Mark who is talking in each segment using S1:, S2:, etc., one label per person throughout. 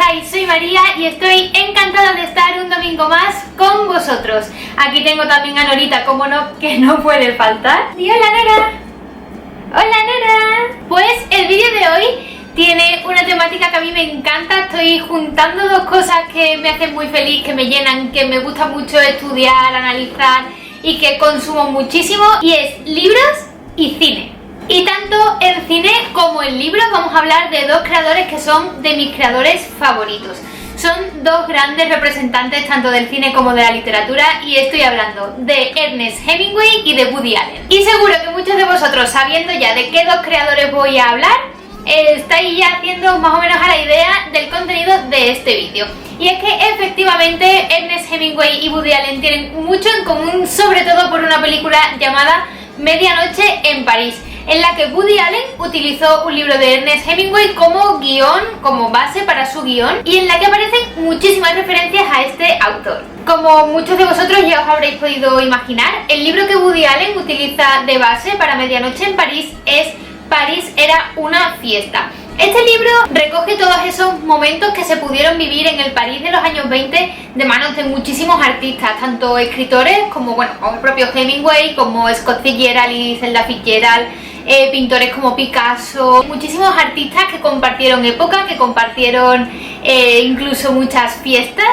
S1: estáis? Soy María y estoy encantada de estar un domingo más con vosotros. Aquí tengo también a Norita, como no, que no puede faltar. Y hola Nora. Hola Nora. Pues el vídeo de hoy tiene una temática que a mí me encanta. Estoy juntando dos cosas que me hacen muy feliz, que me llenan, que me gusta mucho estudiar, analizar y que consumo muchísimo, y es libros y cine. Y tanto en cine como en libros vamos a hablar de dos creadores que son de mis creadores favoritos. Son dos grandes representantes tanto del cine como de la literatura, y estoy hablando de Ernest Hemingway y de Woody Allen. Y seguro que muchos de vosotros, sabiendo ya de qué dos creadores voy a hablar, estáis ya haciendo más o menos a la idea del contenido de este vídeo. Y es que efectivamente Ernest Hemingway y Woody Allen tienen mucho en común, sobre todo por una película llamada Medianoche en París, en la que Woody Allen utilizó un libro de Ernest Hemingway como guión, como base para su guión, y en la que aparecen muchísimas referencias a este autor. Como muchos de vosotros ya os habréis podido imaginar, el libro que Woody Allen utiliza de base para Medianoche en París es París era una fiesta. Este libro recoge todos esos momentos que se pudieron vivir en el París de los años 20 de manos de muchísimos artistas, tanto escritores como el propio Hemingway, como Scott Fitzgerald y Zelda Fitzgerald, pintores como Picasso, muchísimos artistas que compartieron época, que compartieron incluso muchas fiestas,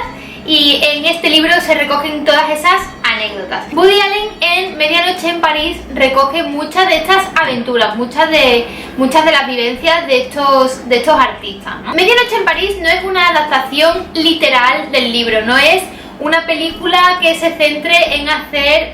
S1: y en este libro se recogen todas esas anécdotas. Woody Allen en Medianoche en París recoge muchas de estas aventuras, muchas de las vivencias de estos artistas, ¿no? Medianoche en París no es una adaptación literal del libro, no es una película que se centre en hacer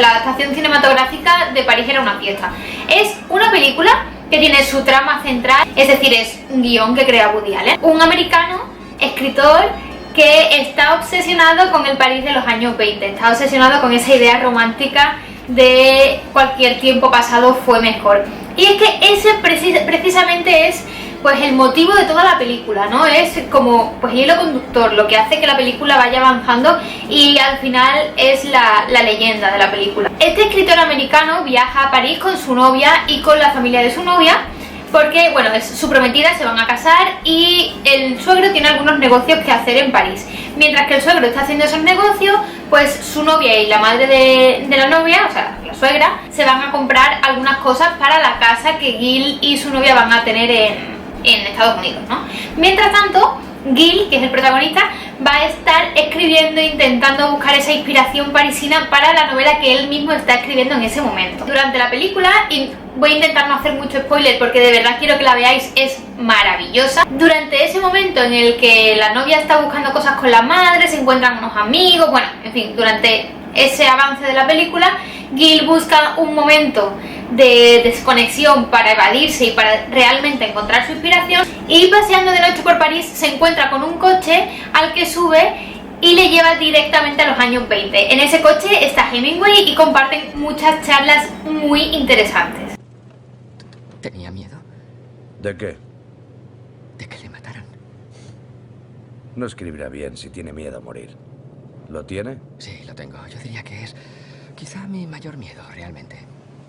S1: la adaptación cinematográfica de París era una fiesta. Es una película que tiene su trama central, es decir, es un guión que crea Woody Allen, un americano escritor que está obsesionado con el París de los años 20, está obsesionado con esa idea romántica de cualquier tiempo pasado fue mejor. Y es que ese precisamente es el motivo de toda la película, ¿no? Es como hilo conductor, lo que hace que la película vaya avanzando, y al final es la leyenda de la película. Este escritor americano viaja a París con su novia y con la familia de su novia, porque es su prometida, se van a casar, y el suegro tiene algunos negocios que hacer en París. Mientras que el suegro está haciendo esos negocios, pues su novia y la madre de la novia, o sea, la suegra, se van a comprar algunas cosas para la casa que Gil y su novia van a tener en Estados Unidos, ¿no? Mientras tanto, Gil, que es el protagonista, va a estar escribiendo, intentando buscar esa inspiración parisina para la novela que él mismo está escribiendo en ese momento. Durante la película, y voy a intentar no hacer mucho spoiler porque de verdad quiero que la veáis, es maravillosa. Durante ese momento en el que la novia está buscando cosas con la madre, se encuentran unos amigos, en fin, durante ese avance de la película, Gil busca un momento de desconexión para evadirse y para realmente encontrar su inspiración, y paseando de noche por París se encuentra con un coche al que sube y le lleva directamente a los años 20. En ese coche está Hemingway y comparten muchas charlas muy interesantes.
S2: ¿Tenía miedo?
S3: ¿De qué?
S2: De que le mataran.
S3: No escribirá bien si tiene miedo a morir. ¿Lo tiene?
S2: Sí, lo tengo. Yo diría que es quizá mi mayor miedo, realmente.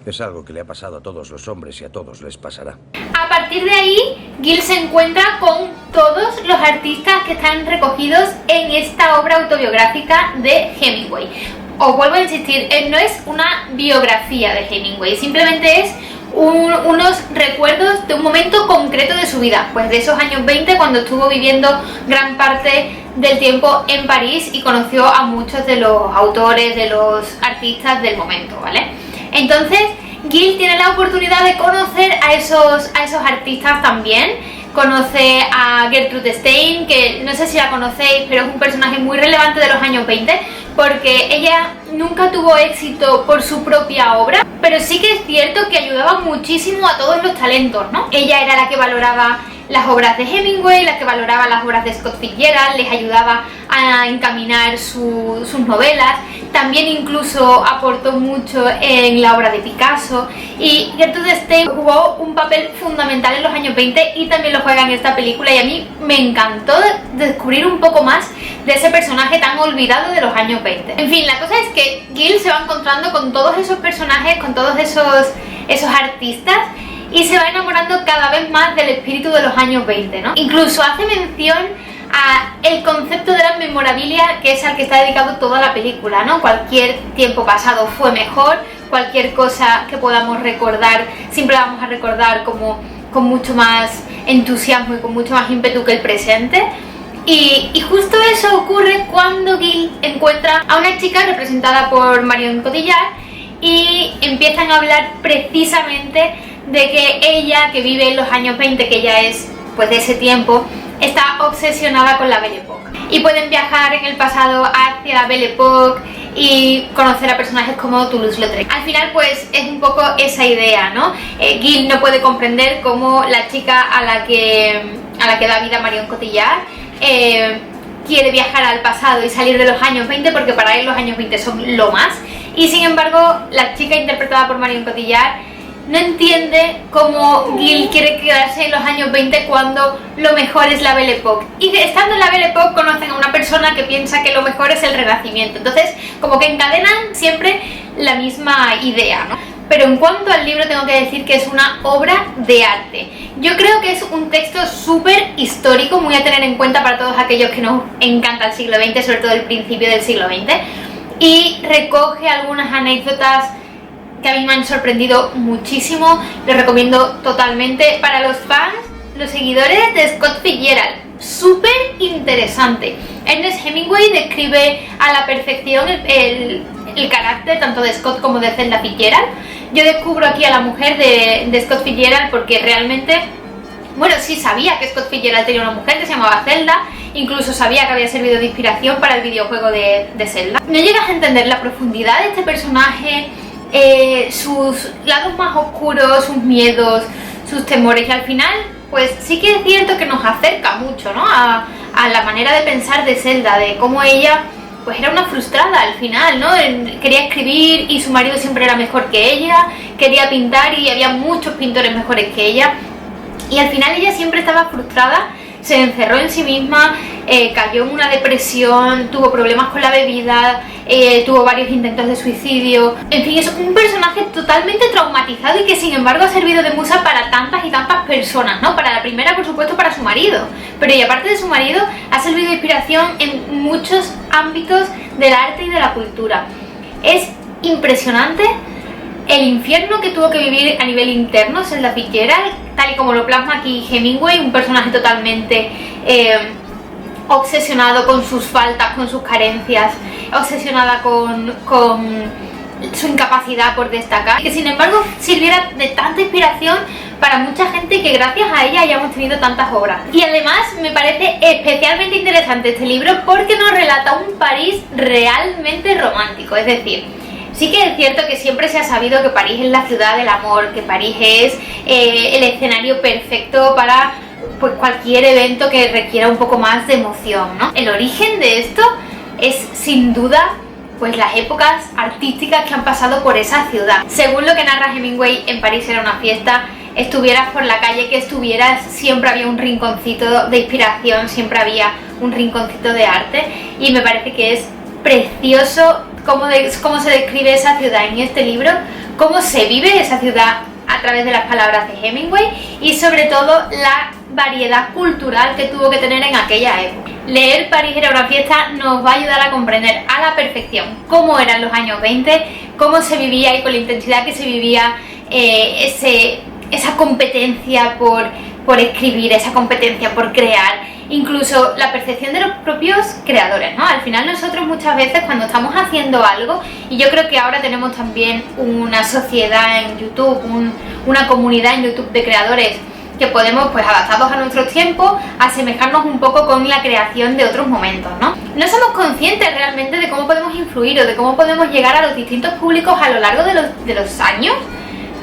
S3: Es algo que le ha pasado a todos los hombres y a todos les pasará.
S1: A partir de ahí, Gil se encuentra con todos los artistas que están recogidos en esta obra autobiográfica de Hemingway. Os vuelvo a insistir, no es una biografía de Hemingway, simplemente es unos recuerdos de un momento concreto de su vida, de esos años 20, cuando estuvo viviendo gran parte del tiempo en París y conoció a muchos de los autores, de los artistas del momento, ¿vale? Entonces Gil tiene la oportunidad de conocer a esos artistas también. Conoce a Gertrude Stein, que no sé si la conocéis, pero es un personaje muy relevante de los años 20, porque ella nunca tuvo éxito por su propia obra, pero sí que es cierto que ayudaba muchísimo a todos los talentos, ¿no? Ella era la que valoraba las obras de Hemingway, la que valoraba las obras de Scott Fitzgerald, les ayudaba a encaminar sus novelas. También incluso aportó mucho en la obra de Picasso, y Gertrude Stein jugó un papel fundamental en los años 20 y también lo juega en esta película, y a mí me encantó descubrir un poco más de ese personaje tan olvidado de los años 20. En fin, la cosa es que Gil se va encontrando con todos esos personajes, con todos esos artistas, y se va enamorando cada vez más del espíritu de los años 20, ¿no? Incluso hace mención a el concepto de la memorabilia, que es al que está dedicado toda la película, ¿no? Cualquier tiempo pasado fue mejor, cualquier cosa que podamos recordar siempre la vamos a recordar como con mucho más entusiasmo y con mucho más ímpetu que el presente. Y justo eso ocurre cuando Gil encuentra a una chica representada por Marion Cotillard y empiezan a hablar precisamente de que ella, que vive en los años 20, que ella es pues de ese tiempo, está obsesionada con la Belle Époque. Y pueden viajar en el pasado hacia la Belle Époque y conocer a personajes como Toulouse-Lautrec. Al final pues es un poco esa idea, ¿no? Gil no puede comprender cómo la chica a la que da vida Marion Cotillard quiere viajar al pasado y salir de los años 20, porque para él los años 20 son lo más, y sin embargo la chica interpretada por Marion Cotillard no entiende cómo Gil quiere quedarse en los años 20 cuando lo mejor es la Belle Époque, y estando en la Belle Époque conocen a una persona que piensa que lo mejor es el Renacimiento. Entonces como que encadenan siempre la misma idea, ¿no? Pero en cuanto al libro tengo que decir que es una obra de arte. Yo creo que es un texto súper histórico, muy a tener en cuenta para todos aquellos que nos encanta el siglo XX, sobre todo el principio del siglo XX, y recoge algunas anécdotas que a mí me han sorprendido muchísimo. Lo recomiendo totalmente para los fans, los seguidores de Scott Fitzgerald. Súper interesante. Ernest Hemingway describe a la perfección el carácter tanto de Scott como de Zelda Fitzgerald. Yo descubro aquí a la mujer de Scott Fitzgerald porque realmente, bueno, sí sabía que Scott Fitzgerald tenía una mujer que se llamaba Zelda, incluso sabía que había servido de inspiración para el videojuego de Zelda. No llegas a entender la profundidad de este personaje, sus lados más oscuros, sus miedos, sus temores, y al final pues sí que es cierto que nos acerca mucho, ¿no? a la manera de pensar de Zelda, de cómo ella pues era una frustrada al final, ¿no? Quería escribir y su marido siempre era mejor que ella, quería pintar y había muchos pintores mejores que ella, y al final ella siempre estaba frustrada, se encerró en sí misma, cayó en una depresión, tuvo problemas con la bebida, tuvo varios intentos de suicidio. En fin, es un personaje totalmente traumatizado y que sin embargo ha servido de musa para tantas y tantas personas, ¿no? Para la primera, por supuesto, para su marido, pero y aparte de su marido, ha servido de inspiración en muchos ámbitos del arte y de la cultura. Es impresionante el infierno que tuvo que vivir a nivel interno Zelda Fitzgerald, tal y como lo plasma aquí Hemingway, un personaje totalmente obsesionado con sus faltas, con sus carencias, obsesionada con su incapacidad por destacar, que sin embargo sirviera de tanta inspiración para mucha gente y que gracias a ella hayamos tenido tantas obras. Y además me parece especialmente interesante este libro porque nos relata un París realmente romántico, es decir, sí que es cierto que siempre se ha sabido que París es la ciudad del amor, que París es el escenario perfecto para pues cualquier evento que requiera un poco más de emoción, ¿no? El origen de esto es sin duda pues las épocas artísticas que han pasado por esa ciudad. Según lo que narra Hemingway, en París era una fiesta, estuvieras por la calle que estuvieras, siempre había un rinconcito de inspiración, siempre había un rinconcito de arte, y me parece que es precioso cómo se describe esa ciudad en este libro, cómo se vive esa ciudad a través de las palabras de Hemingway y sobre todo la variedad cultural que tuvo que tener en aquella época. Leer París era una fiesta nos va a ayudar a comprender a la perfección cómo eran los años 20, cómo se vivía y con la intensidad que se vivía esa competencia por escribir, esa competencia por crear, incluso la percepción de los propios creadores, ¿no? Al final nosotros muchas veces cuando estamos haciendo algo, y yo creo que ahora tenemos también una sociedad en YouTube, una comunidad en YouTube de creadores que podemos, pues adaptados a nuestros tiempos, asemejarnos un poco con la creación de otros momentos, ¿no? No somos conscientes realmente de cómo podemos influir o de cómo podemos llegar a los distintos públicos a lo largo de los años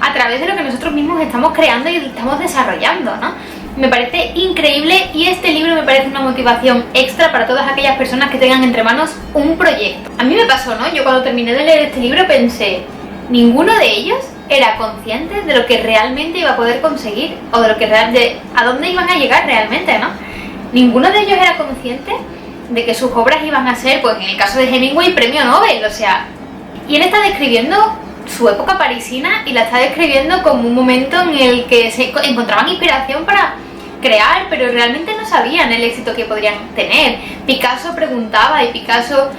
S1: a través de lo que nosotros mismos estamos creando y estamos desarrollando, ¿no? Me parece increíble y este libro me parece una motivación extra para todas aquellas personas que tengan entre manos un proyecto. A mí me pasó, ¿no? Yo cuando terminé de leer este libro pensé, ninguno de ellos era consciente de lo que realmente iba a poder conseguir o de lo que a dónde iban a llegar realmente, ¿no? Ninguno de ellos era consciente de que sus obras iban a ser, pues en el caso de Hemingway, premio Nobel, o sea, y él está describiendo su época parisina y la está describiendo como un momento en el que se encontraban inspiración para crear, pero realmente no sabían el éxito que podrían tener. Picasso preguntaba y Picasso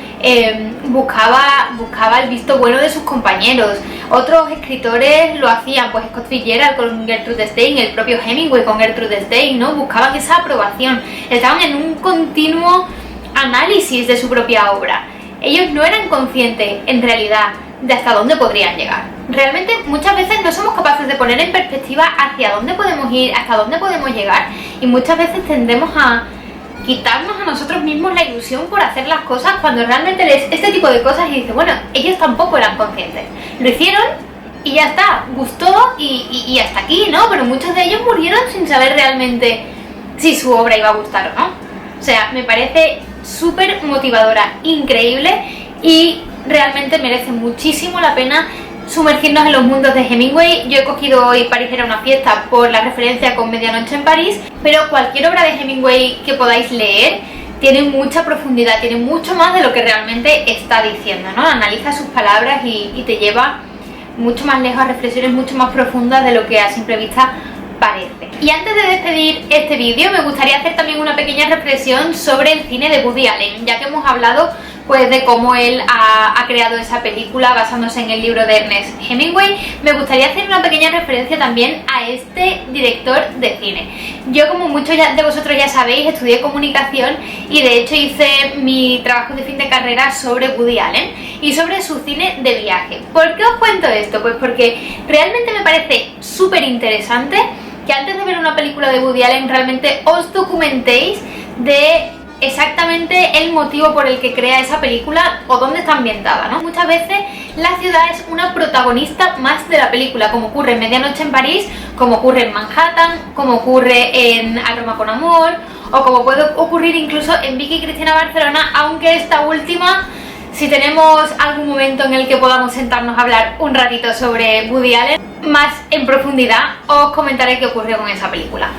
S1: buscaba el visto bueno de sus compañeros. Otros escritores lo hacían, pues Scott Fitzgerald con Gertrude Stein, el propio Hemingway con Gertrude Stein, ¿no? Buscaban esa aprobación, estaban en un continuo análisis de su propia obra. Ellos no eran conscientes, en realidad, de hasta dónde podrían llegar. Realmente muchas veces no somos capaces de poner en perspectiva hacia dónde podemos ir, hasta dónde podemos llegar, y muchas veces tendemos a quitarnos a nosotros mismos la ilusión por hacer las cosas cuando realmente lees este tipo de cosas y dices, bueno, ellos tampoco eran conscientes. Lo hicieron y ya está, gustó y hasta aquí, ¿no? Pero muchos de ellos murieron sin saber realmente si su obra iba a gustar o no. O sea, me parece súper motivadora, increíble, y realmente merece muchísimo la pena sumergirnos en los mundos de Hemingway. Yo he cogido hoy París era una fiesta por la referencia con Medianoche en París, pero cualquier obra de Hemingway que podáis leer tiene mucha profundidad, tiene mucho más de lo que realmente está diciendo, ¿no? Analiza sus palabras y te lleva mucho más lejos a reflexiones mucho más profundas de lo que a simple vista parece. Y antes de despedir este vídeo me gustaría hacer también una pequeña reflexión sobre el cine de Woody Allen, ya que hemos hablado pues de cómo él ha creado esa película basándose en el libro de Ernest Hemingway. Me gustaría hacer una pequeña referencia también a este director de cine. Yo, como muchos de vosotros ya sabéis, estudié comunicación y de hecho hice mi trabajo de fin de carrera sobre Woody Allen y sobre su cine de viaje. ¿Por qué os cuento esto? Pues porque realmente me parece súper interesante que antes de ver una película de Woody Allen realmente os documentéis de exactamente el motivo por el que crea esa película o dónde está ambientada, ¿no? Muchas veces la ciudad es una protagonista más de la película, como ocurre en Medianoche en París, como ocurre en Manhattan, como ocurre en A Roma con Amor, o como puede ocurrir incluso en Vicky Cristina Barcelona, aunque esta última, si tenemos algún momento en el que podamos sentarnos a hablar un ratito sobre Woody Allen más en profundidad, os comentaré qué ocurrió con esa película.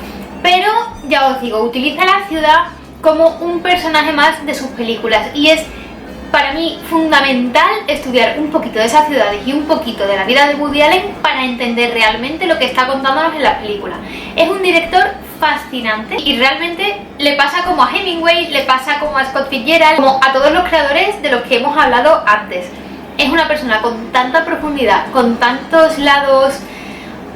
S1: Pero ya os digo, utiliza la ciudad como un personaje más de sus películas y es para mí fundamental estudiar un poquito de esas ciudades y un poquito de la vida de Woody Allen para entender realmente lo que está contándonos en las películas. Es un director fascinante y realmente le pasa como a Hemingway, le pasa como a Scott Fitzgerald, como a todos los creadores de los que hemos hablado antes. Es una persona con tanta profundidad, con tantos lados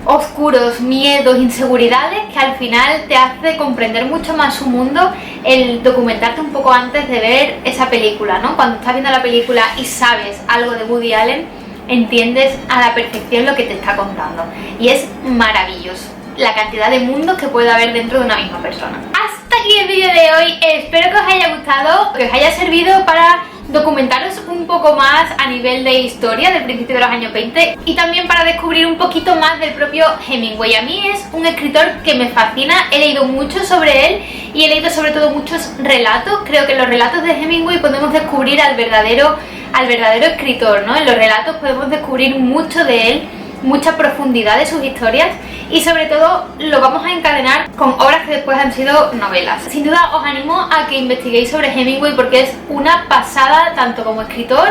S1: oscuros, miedos, inseguridades, que al final te hace comprender mucho más su mundo el documentarte un poco antes de ver esa película, ¿no? Cuando estás viendo la película y sabes algo de Woody Allen, entiendes a la perfección lo que te está contando y es maravilloso la cantidad de mundos que puede haber dentro de una misma persona. Hasta aquí el vídeo de hoy, espero que os haya gustado, que os haya servido para documentaros un poco más a nivel de historia del principio de los años 20 y también para descubrir un poquito más del propio Hemingway. A mí es un escritor que me fascina, he leído mucho sobre él y he leído sobre todo muchos relatos. Creo que en los relatos de Hemingway podemos descubrir al verdadero escritor, ¿no? En los relatos podemos descubrir mucho de él, mucha profundidad de sus historias y sobre todo lo vamos a encadenar con obras que después han sido novelas. Sin duda os animo a que investiguéis sobre Hemingway porque es una pasada tanto como escritor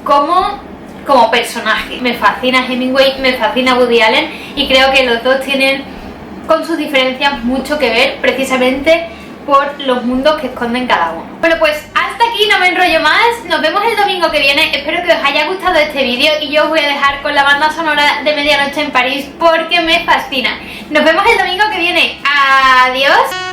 S1: como personaje. Me fascina Hemingway, me fascina Woody Allen y creo que los dos tienen con sus diferencias mucho que ver precisamente por los mundos que esconden cada uno. Bueno, pues hasta aquí, no me enrollo más, nos vemos el domingo que viene, espero que os haya gustado este vídeo y yo os voy a dejar con la banda sonora de Medianoche en París porque me fascina. Nos vemos el domingo que viene, adiós.